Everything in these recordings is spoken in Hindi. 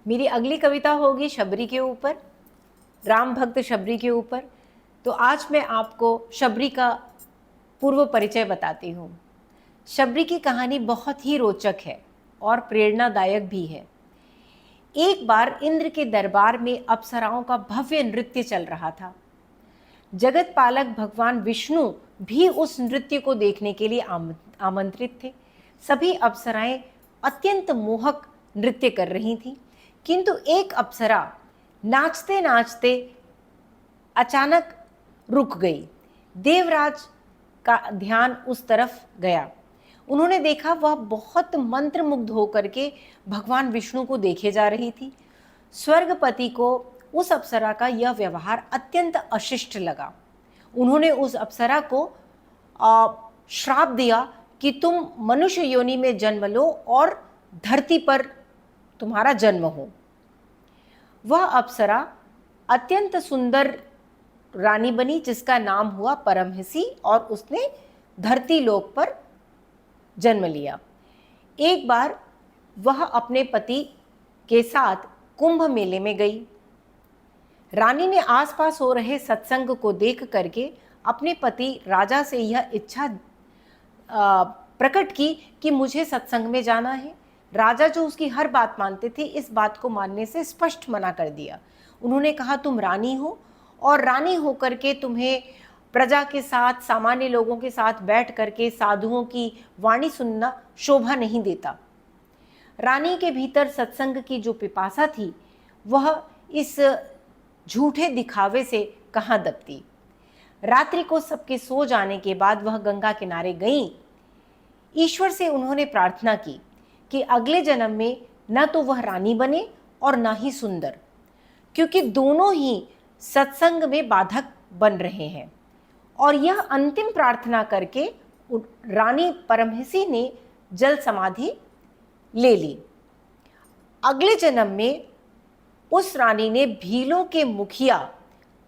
मेरी अगली कविता होगी शबरी के ऊपर, राम भक्त शबरी के ऊपर। तो आज मैं आपको शबरी का पूर्व परिचय बताती हूँ। शबरी की कहानी बहुत ही रोचक है और प्रेरणादायक भी है। एक बार इंद्र के दरबार में अप्सराओं का भव्य नृत्य चल रहा था। जगत पालक भगवान विष्णु भी उस नृत्य को देखने के लिए आमंत्रित थे। सभी अप्सराएं अत्यंत मोहक नृत्य कर रही थीं, किंतु एक अप्सरा नाचते नाचते अचानक रुक गई। देवराज का ध्यान उस तरफ गया। उन्होंने देखा वह बहुत मंत्रमुग्ध होकर के भगवान विष्णु को देखे जा रही थी। स्वर्गपति को उस अप्सरा का यह व्यवहार अत्यंत अशिष्ट लगा। उन्होंने उस अप्सरा को श्राप दिया कि तुम मनुष्य योनि में जन्म लो और धरती पर तुम्हारा जन्म हो। वह अप्सरा अत्यंत सुंदर रानी बनी जिसका नाम हुआ परमहंसी, और उसने धरती लोक पर जन्म लिया। एक बार वह अपने पति के साथ कुंभ मेले में गई। रानी ने आसपास हो रहे सत्संग को देख करके अपने पति राजा से यह इच्छा प्रकट की कि मुझे सत्संग में जाना है। राजा जो उसकी हर बात मानते थे, इस बात को मानने से स्पष्ट मना कर दिया। उन्होंने कहा, तुम रानी हो और रानी होकर के तुम्हें प्रजा के साथ, सामान्य लोगों के साथ बैठ करके साधुओं की वाणी सुनना शोभा नहीं देता। रानी के भीतर सत्संग की जो पिपासा थी वह इस झूठे दिखावे से कहाँ दबती। रात्रि को सबके सो जाने के बाद वह गंगा किनारे गईं। ईश्वर से उन्होंने प्रार्थना की कि अगले जन्म में न तो वह रानी बने और न ही सुंदर, क्योंकि दोनों ही सत्संग में बाधक बन रहे हैं। और यह अंतिम प्रार्थना करके रानी परमहंसी ने जल समाधि ले ली। अगले जन्म में उस रानी ने भीलों के मुखिया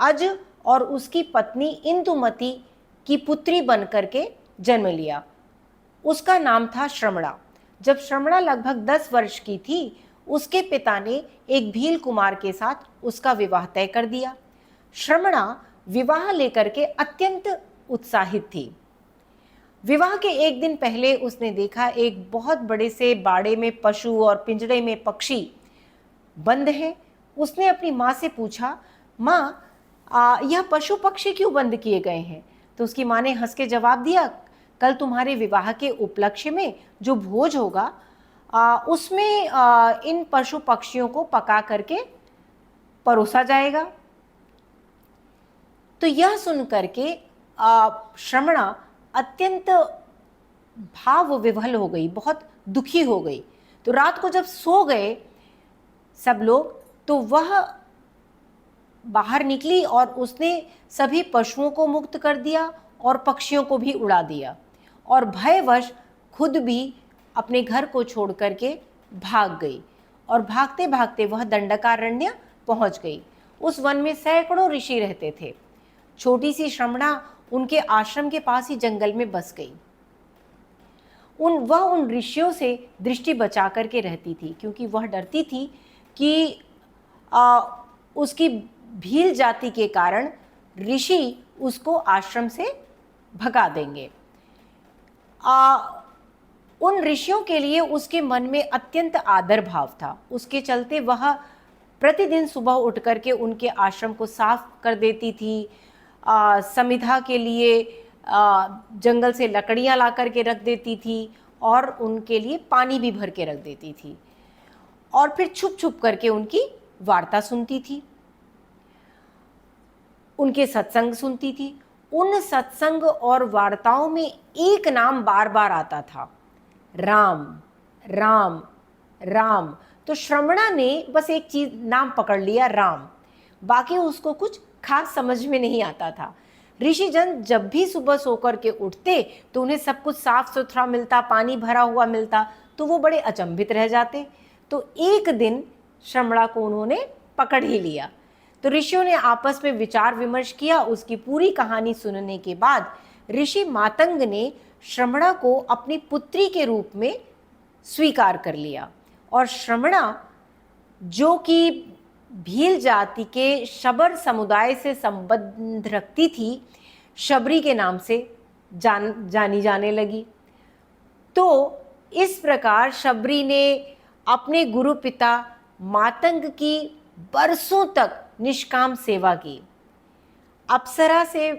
अज और उसकी पत्नी इंदुमती की पुत्री बनकर के जन्म लिया। उसका नाम था श्रमणा। जब श्रमणा लगभग 10 वर्ष की थी, उसके पिता ने एक भील कुमार के साथ उसका विवाह तय कर दिया। श्रमणा विवाह लेकर के अत्यंत उत्साहित थी। विवाह के एक दिन पहले उसने देखा एक बहुत बड़े से बाड़े में पशु और पिंजड़े में पक्षी बंद हैं। उसने अपनी माँ से पूछा, माँ यह पशु पक्षी क्यों बंद किए गए हैं? तो उसकी माँ ने हंस के जवाब दिया, कल तुम्हारे विवाह के उपलक्ष्य में जो भोज होगा उसमें इन पशु पक्षियों को पका करके परोसा जाएगा। तो यह सुन करके श्रमणा अत्यंत भाव विह्वल हो गई, बहुत दुखी हो गई। तो रात को जब सो गए सब लोग, तो वह बाहर निकली और उसने सभी पशुओं को मुक्त कर दिया और पक्षियों को भी उड़ा दिया, और भयवश खुद भी अपने घर को छोड़ करके भाग गई। और भागते भागते वह दंडकारण्य पहुंच गई। उस वन में सैकड़ों ऋषि रहते थे। छोटी सी श्रमणा उनके आश्रम के पास ही जंगल में बस गई। वह उन ऋषियों से दृष्टि बचा करके रहती थी, क्योंकि वह डरती थी कि उसकी भील जाति के कारण ऋषि उसको आश्रम से भगा देंगे। उन ऋषियों के लिए उसके मन में अत्यंत आदर भाव था। उसके चलते वह प्रतिदिन सुबह उठ करके उनके आश्रम को साफ कर देती थी। समिधा के लिए जंगल से लकड़ियाँ ला करके रख देती थी और उनके लिए पानी भी भर के रख देती थी, और फिर छुप छुप करके उनकी वार्ता सुनती थी, उनके सत्संग सुनती थी। उन सत्संग और वार्ताओं में एक नाम बार बार आता था, राम राम राम। तो श्रमणा ने बस एक चीज नाम पकड़ लिया, राम। बाकी उसको कुछ खास समझ में नहीं आता था। ऋषिजन जब भी सुबह सोकर के उठते तो उन्हें सब कुछ साफ सुथरा मिलता, पानी भरा हुआ मिलता, तो वो बड़े अचंभित रह जाते। तो एक दिन श्रमणा को उन्होंने पकड़ ही लिया। तो ऋषियों ने आपस में विचार विमर्श किया। उसकी पूरी कहानी सुनने के बाद ऋषि मातंग ने श्रमणा को अपनी पुत्री के रूप में स्वीकार कर लिया, और श्रमणा जो कि भील जाति के शबर समुदाय से संबंध रखती थी, शबरी के नाम से जानी जाने लगी। तो इस प्रकार शबरी ने अपने गुरु पिता मातंग की बरसों तक निष्काम सेवा की। अप्सरा से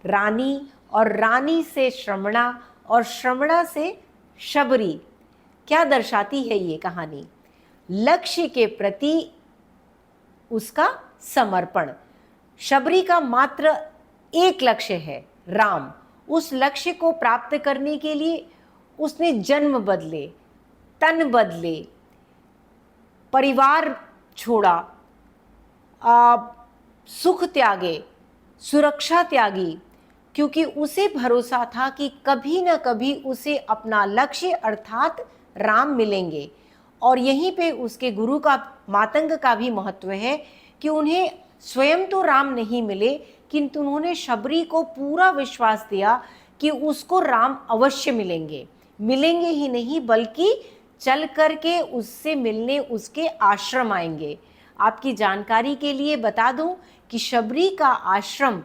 रानी और रानी से श्रमणा और श्रमणा से शबरी। क्या दर्शाती है ये कहानी? लक्ष्य के प्रति उसका समर्पण। शबरी का मात्र एक लक्ष्य है, राम। उस लक्ष्य को प्राप्त करने के लिए उसने जन्म बदले, तन बदले, परिवार छोड़ा, सुख त्यागे, सुरक्षा त्यागी, क्योंकि उसे भरोसा था कि कभी न कभी उसे अपना लक्ष्य अर्थात राम मिलेंगे। और यहीं पे उसके गुरु का, मातंग का भी महत्व है कि उन्हें स्वयं तो राम नहीं मिले, किंतु उन्होंने शबरी को पूरा विश्वास दिया कि उसको राम अवश्य मिलेंगे। मिलेंगे ही नहीं बल्कि चल करके उससे मिलने उसके आश्रम आएंगे। आपकी जानकारी के लिए बता दूं कि शबरी का आश्रम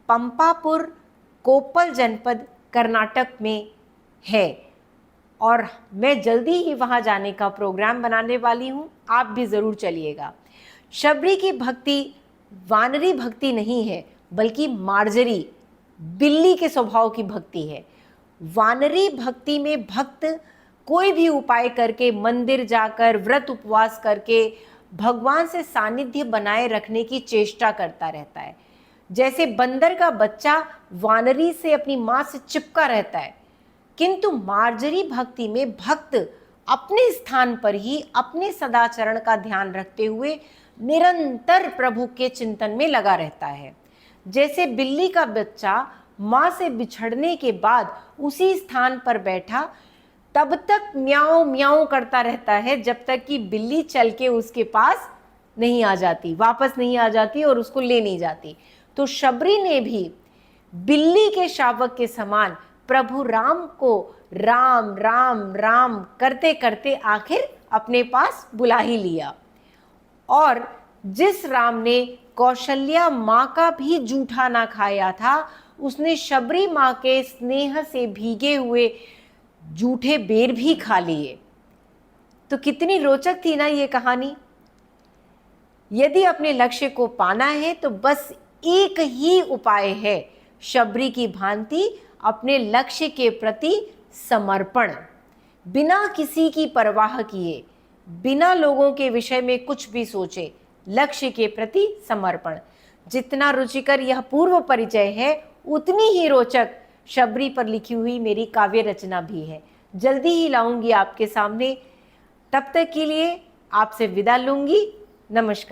पंपापुर, कोप्पल जनपद, कर्नाटक में है और मैं जल्दी ही वहाँ जाने का प्रोग्राम बनाने वाली हूँ, आप भी ज़रूर चलिएगा। शबरी की भक्ति वानरी भक्ति नहीं है, बल्कि मार्जरी, बिल्ली के स्वभाव की भक्ति है। वानरी भक्ति में भक्त कोई भी उपाय करके, मंदिर जाकर, व्रत उपवास करके भगवान से सानिध्य बनाए रखने की चेष्टा करता रहता है। जैसे बंदर का बच्चा वानरी से अपनी माँ से चिपका रहता है, किंतु मार्जरी भक्ति में भक्त अपने स्थान पर ही अपने सदाचरण का ध्यान रखते हुए निरंतर प्रभु के चिंतन में लगा रहता है। जैसे बिल्ली का बच्चा माँ से बिछड़ने के बाद उसी स्थान पर बैठा तब तक म्याऊं म्याऊं करता रहता है जब तक कि बिल्ली चल के उसके पास नहीं आ जाती, वापस नहीं आ जाती और उसको ले नहीं जाती। तो शबरी ने भी बिल्ली के शावक के समान प्रभु राम को राम राम राम करते करते आखिर अपने पास बुला ही लिया। और जिस राम ने कौशल्या माँ का भी जूठा ना खाया था, उसने शबरी माँ के स्नेह से भीगे हुए जूठे बेर भी खा लिए। तो कितनी रोचक थी ना ये कहानी। यदि अपने लक्ष्य को पाना है तो बस एक ही उपाय है, शबरी की भांति अपने लक्ष्य के प्रति समर्पण, बिना किसी की परवाह किए, बिना लोगों के विषय में कुछ भी सोचे, लक्ष्य के प्रति समर्पण। जितना रुचिकर यह पूर्व परिचय है, उतनी ही रोचक शबरी पर लिखी हुई मेरी काव्य रचना भी है। जल्दी ही लाऊंगी आपके सामने। तब तक के लिए आपसे विदा लूंगी। नमस्कार।